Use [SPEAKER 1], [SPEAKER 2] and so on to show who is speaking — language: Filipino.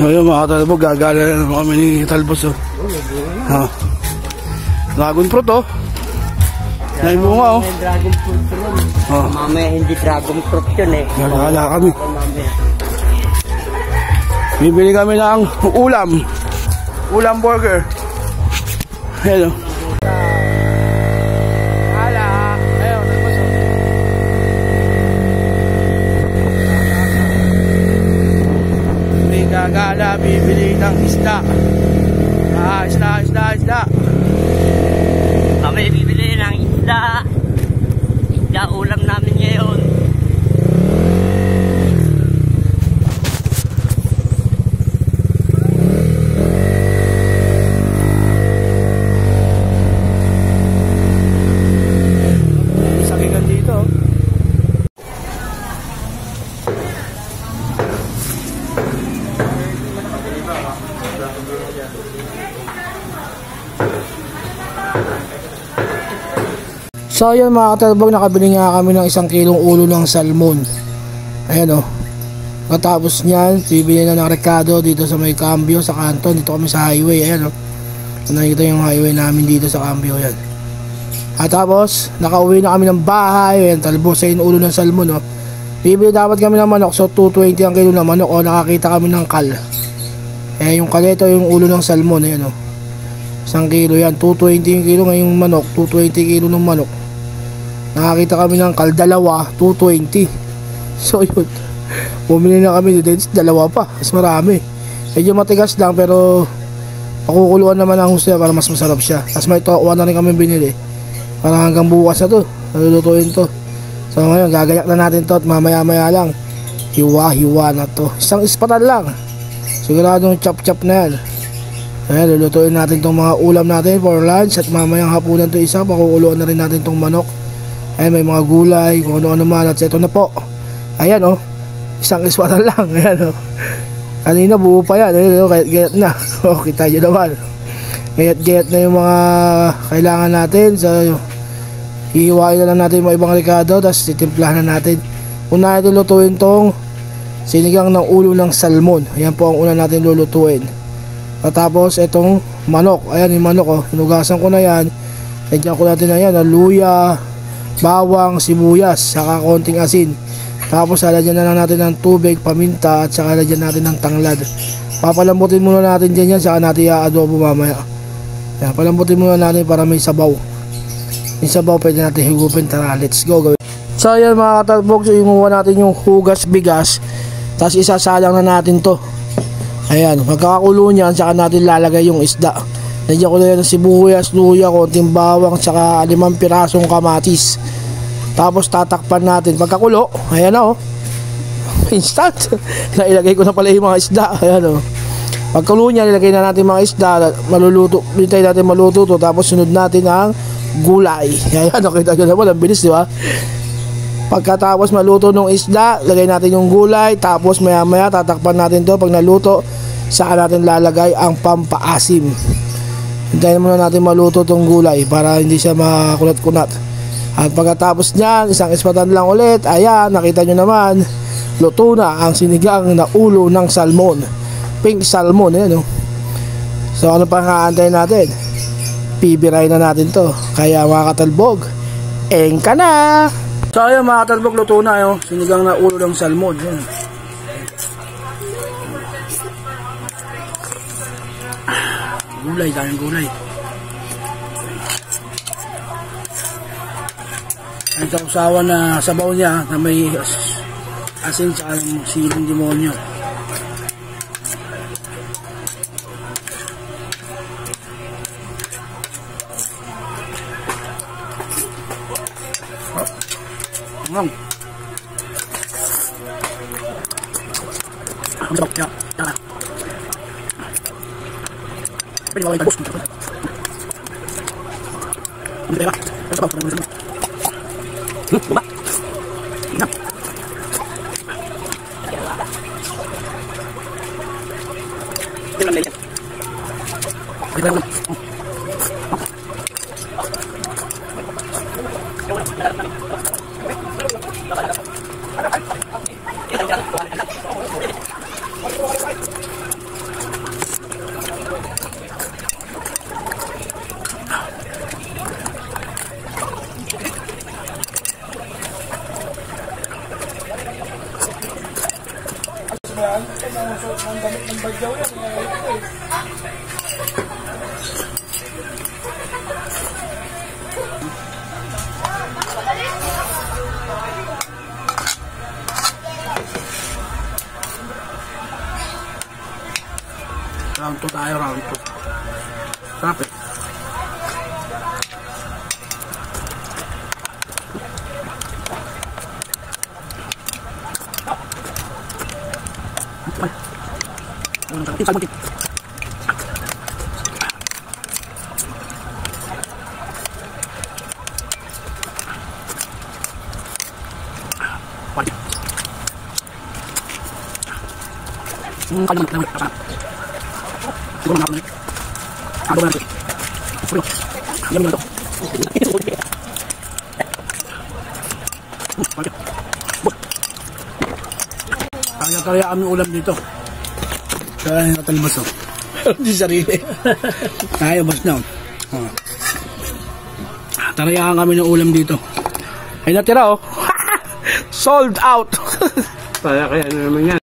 [SPEAKER 1] Ngayon mga katalbog, gagala na naman kami ni Talbos. Oh. Dragon fruit oh. Naibunga oh.
[SPEAKER 2] Dragon fruit yun. Mamaya hindi dragon fruit yun eh.
[SPEAKER 1] Gagala kami. Bibili kami ng ulam. Ulam burger. Ayan oh. Gagala, bibili ng isda. Isda.
[SPEAKER 2] Kami bibili ng isda. Isda ulam namin ngayon.
[SPEAKER 1] Sakingan dito. So yun mga katalbog, nakabili nga kami ng 1 kilong ulo ng salmon. Ayan o. Katapos nyan, bibili na ng rekado dito sa may Cambio sa Canton. Dito kami sa highway. Ayan o. Nakikita yung highway namin dito sa Cambio. Ayan. At tapos, nakauwi na kami ng bahay. Ayan, talbos sa yung ulo ng salmon o. Bibili dapat kami ng manok. So 220 ang kilo ng manok o. Nakakita kami ng kal. Yung kal, ito yung ulo ng salmon. Ayan o. 1 kilo yan. 220 yung kilo ngayong manok. 220 kilo ng manok. Nakakita kami ng kaldalawa, 220. So yun, bumili na kami dito, dalawa pa, mas marami. Medyo matigas lang pero pakukuluan naman ang husya para mas masarap siya. Tapos may towa na rin kami binili para hanggang bukas na to, nalulutuin to. So ngayon, gagayak na natin to at mamaya lang hiwa na to. Isang ispatan lang, siguradong chop na yan. Ayan, lulutuin natin tong mga ulam natin for lunch. At mamayang hapunan to isa, pakukuluan na rin natin tong manok. Ayan, may mga gulay, kung ano-ano man. At ito na po. Ayan oh, isang iswatan lang. Ayan oh. Kanina buo pa yan. Ayan oh, gayat na. Oh, kita nyo naman. Gayat na yung mga kailangan natin. So, hihiwain na lang natin yung mga ibang rekado. Tapos titimplahan na natin. Una natin lutuin tong sinigang ng ulo ng salmon. Ayan po ang una natin lulutuin. At tapos itong manok. Ayan yung manok oh. Hinugasan ko na yan. Lagyan ko natin na yan. Luya, bawang, sibuyas, saka konting asin. Tapos lalagyan na lang natin ng tubig, paminta, at saka lalagyan natin ng tanglad. Papalambutin muna natin dyan yan, saka natin i-adobo mamaya. Yan, palambutin muna natin para may sabaw. Yung sabaw pwede natin higupin. Tara, let's go gawin. So yan mga katalbog, so imuha natin yung hugas bigas. Tapos isasalang na natin to. Ayan, magkakakulo niyan, saka natin lalagay yung isda. Lagyan ko na yan ng sibuyas, luya, konting bawang, saka 5 pirasong kamatis. Tapos tatakpan natin. Pagkakulo, ayan na oh. Instant. Nailagay ko na pala yung mga isda. Ayan oh. Pagkulo niya, nilagay na natin mga isda. Maluluto, hintay natin maluto to. Tapos sunod natin ang gulay. Ayan, nakita nyo naman, ang bilis, di ba? Pagkatapos maluto ng isda, lagay natin yung gulay. Tapos maya maya tatakpan natin to. Pag naluto, saka natin lalagay ang pampaasim. Hintayin muna natin maluto tong gulay para hindi siya makunat-kunat. At pagkatapos niyan, isang ispatan lang ulit. Ayan, nakita nyo naman, luto na ang sinigang na ulo ng salmon. Pink salmon, ayan oh. So ano pa haantayin natin? Pibiray na natin to. Kaya mga katalbog, engka na! So ayan mga katalbog, luto na oh. Sinigang na ulo ng salmon. Ayan. Gulay, daming gulay. Ang sausawan na sabaw niya na may asin sa siling demonyo. Ang sarap niya. Tara. Pwede ba yung talbos? Hindi ba? Sabaw. Baba. Ina. Tingnan lang yan. Tingnan lang. yan. Pagkamusot ng damit ng badyaw yan. Round 2 tayo, round 2. Sarap eh. Kaya kami ulam dito. Kaya nakatalbas o. Hindi sarili. Tayo bas na. Tarayahan kami ng ulam dito. Ay natira oh. Sold out.
[SPEAKER 2] Kaya ano naman yan.